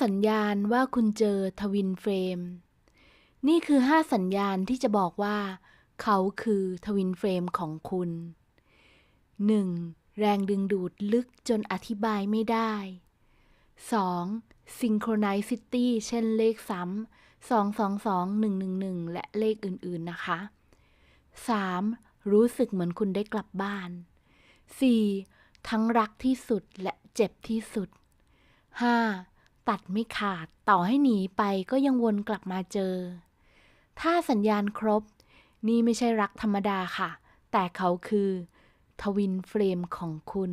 สัญญาณว่าคุณเจอทวินเฟรมนี่คือ5สัญญาณที่จะบอกว่าเขาคือทวินเฟรมของคุณ 1. แรงดึงดูดลึกจนอธิบายไม่ได้ 2. Synchronicity เช่นเลขซ้ำ222 111และเลขอื่นๆนะคะ 3. รู้สึกเหมือนคุณได้กลับบ้าน 4. ทั้งรักที่สุดและเจ็บที่สุด 5. ตัดไม่ขาดต่อให้หนีไปก็ยังวนกลับมาเจอ ถ้าสัญญาณครบนี่ไม่ใช่รักธรรมดาค่ะแต่เขาคือทวินเฟรมของคุณ